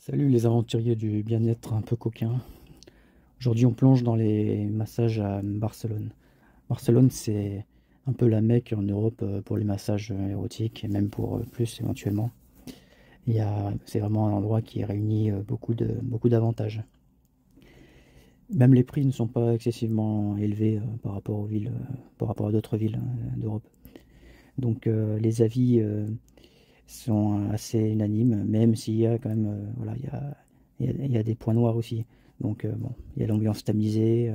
Salut les aventuriers du bien-être un peu coquin. Aujourd'hui on plonge dans les massages à Barcelone. Barcelone c'est un peu la Mecque en Europe pour les massages érotiques et même pour plus éventuellement. C'est vraiment un endroit qui réunit beaucoup d'avantages. Même les prix ne sont pas excessivement élevés par rapport aux villes, par rapport à d'autres villes d'Europe. Donc les avis sont assez unanimes, même s'il y a quand même, voilà, il y a des points noirs aussi. Donc bon, il y a l'ambiance tamisée,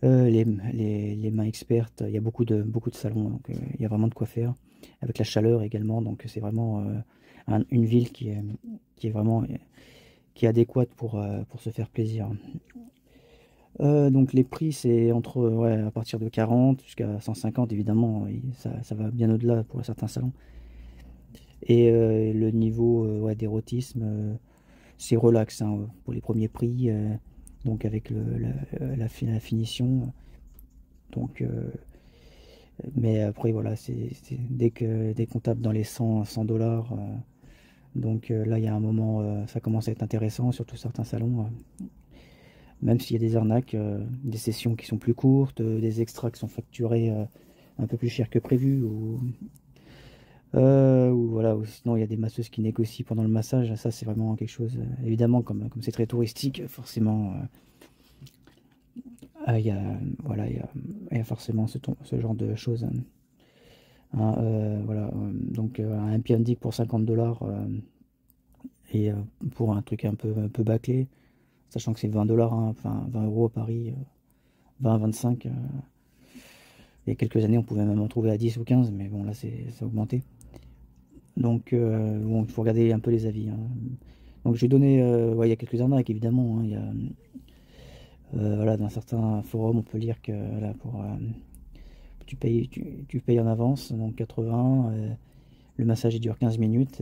les mains expertes, il y a beaucoup de salons, donc il y a vraiment de quoi faire, avec la chaleur également, donc c'est vraiment une ville qui est vraiment qui est adéquate pour se faire plaisir. Donc les prix c'est entre ouais, à partir de 40 jusqu'à 150 évidemment, et ça va bien au-delà pour certains salons. Et le niveau ouais, d'érotisme, c'est relax hein, pour les premiers prix, donc avec la finition. Donc, mais après, voilà, dès qu'on tape dans les 100 dollars, donc là, il y a un moment, ça commence à être intéressant, surtout certains salons. Même s'il y a des arnaques, des sessions qui sont plus courtes, des extras qui sont facturés un peu plus cher que prévu, ou voilà, ou sinon il y a des masseuses qui négocient pendant le massage. Ça, c'est vraiment quelque chose. Évidemment, comme c'est très touristique, forcément, il y a, voilà, il y a forcément ce genre de choses. Hein, voilà, donc un happy ending pour 50 dollars et pour un truc un peu bâclé, sachant que c'est 20 dollars, hein, enfin 20 euros à Paris, 20 25. Il y a quelques années, on pouvait même en trouver à 10 ou 15, mais bon, là, ça a augmenté. Donc, bon, il faut regarder un peu les avis. Hein. Donc, je vais donner, ouais, il y a quelques arnaques, évidemment. Hein. Il y a, voilà, dans certains forums, on peut lire que voilà, tu payes en avance, donc 80. Le massage il dure 15 minutes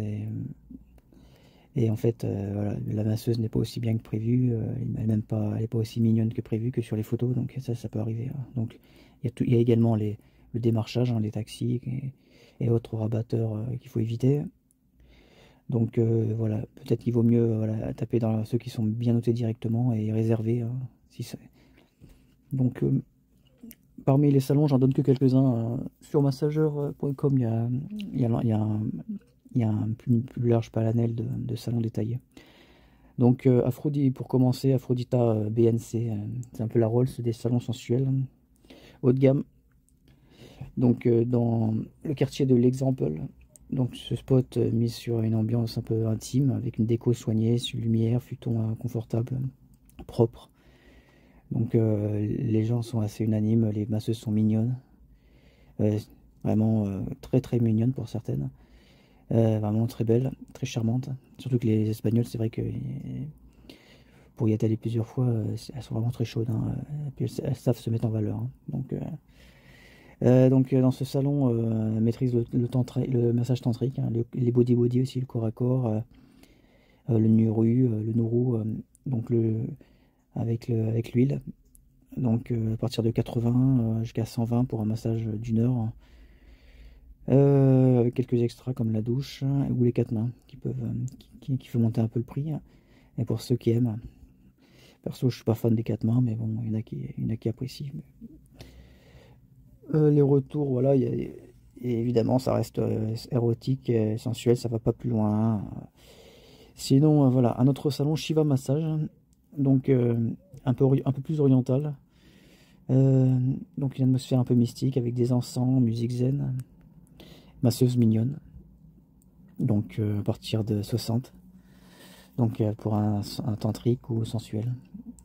et en fait, voilà, la masseuse n'est pas aussi bien que prévu. Elle est pas aussi mignonne que prévu que sur les photos, donc ça peut arriver. Hein. Donc, il y a également le démarchage, hein, les taxis et autres rabatteurs qu'il faut éviter. Donc voilà, peut-être qu'il vaut mieux voilà, taper dans ceux qui sont bien notés directement et réserver. Hein, donc parmi les salons, j'en donne que quelques-uns. Sur massageur.com, il y a un plus large panel de salons détaillés. Donc pour commencer, Aphrodita BNC, c'est un peu la Rolls des salons sensuels, haut de gamme. Donc dans le quartier de l'Exemple, donc ce spot mise sur une ambiance un peu intime, avec une déco soignée, sur lumière, futon confortable, propre. Donc les gens sont assez unanimes, les masseuses sont mignonnes, euh, vraiment très très mignonnes pour certaines, vraiment très belles, très charmantes. Surtout que les Espagnols, c'est vrai que pour y être allé plusieurs fois, elles sont vraiment très chaudes, hein, et puis elles savent se mettre en valeur. Hein. Donc dans ce salon, maîtrise le massage tantrique, hein, les body aussi, le corps à corps, le nuru, le nourou, donc avec l'huile. Donc à partir de 80 jusqu'à 120 pour un massage d'une heure. Hein. Avec quelques extras comme la douche ou les quatre mains qui font monter un peu le prix. Hein. Et pour ceux qui aiment. Perso, je suis pas fan des quatre mains, mais bon, il y en a qui apprécient. Les retours, voilà, et évidemment, ça reste érotique, et sensuel, ça va pas plus loin. Hein. Sinon, voilà, un autre salon, Shiva Massage, donc un peu plus oriental. Donc une atmosphère un peu mystique avec des encens, musique zen, masseuse mignonne. Donc à partir de 60. Donc pour un tantrique ou sensuel.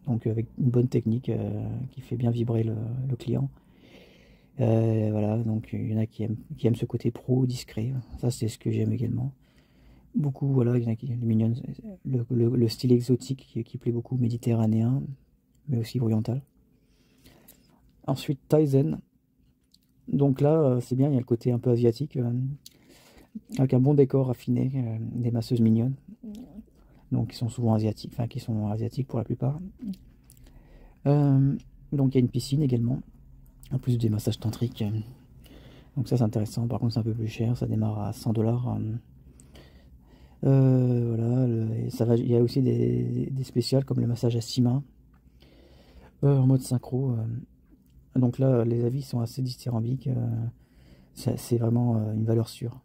Donc avec une bonne technique qui fait bien vibrer le client. Voilà, donc il y en a qui aiment ce côté pro, discret. Ça, c'est ce que j'aime également. Beaucoup, voilà, il y en a qui aiment les mignonnes. Le style exotique qui plaît beaucoup, méditerranéen, mais aussi oriental. Ensuite, Taizen. Donc là, c'est bien, il y a le côté un peu asiatique, avec un bon décor raffiné, des masseuses mignonnes. Donc qui sont souvent asiatiques, enfin qui sont asiatiques pour la plupart. Donc il y a une piscine également, en plus des massages tantriques. Donc ça c'est intéressant, par contre c'est un peu plus cher, ça démarre à 100 dollars. Voilà, et ça va, il y a aussi des spéciales comme le massage à 6 mains en mode synchro. Donc là, les avis sont assez dithyrambiques. C'est vraiment une valeur sûre.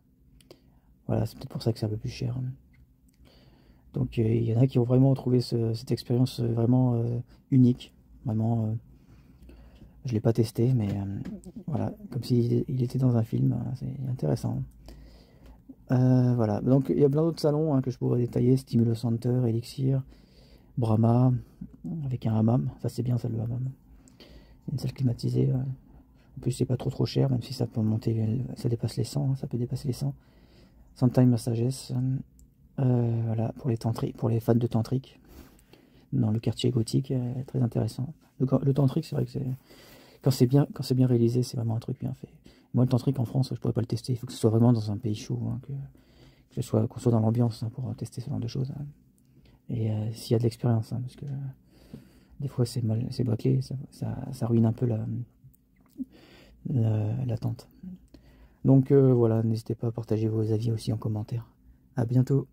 Voilà, c'est peut-être pour ça que c'est un peu plus cher. Donc il y en a qui ont vraiment trouvé cette expérience vraiment unique. Vraiment, je ne l'ai pas testé, mais voilà, comme s'il était dans un film. C'est intéressant. Voilà, donc il y a plein d'autres salons que je pourrais détailler. Stimulo Center, Elixir, Brahma, avec un hammam. Ça c'est bien ça, le hammam. Une salle climatisée. En plus c'est pas trop cher, même si ça peut monter, ça dépasse les 100, ça peut dépasser les 100. Sometime Massages, voilà, pour les fans de tantrique, dans le quartier gothique, très intéressant. Le tantrique, c'est vrai que quand c'est bien réalisé, c'est vraiment un truc bien fait. Moi, le tantrique en France, je pourrais pas le tester. Il faut que ce soit vraiment dans un pays chaud, qu'on soit dans l'ambiance pour tester ce genre de choses. Et s'il y a de l'expérience, parce que des fois c'est bâclé, ça ruine un peu l'attente. Donc voilà, n'hésitez pas à partager vos avis aussi en commentaire. À bientôt.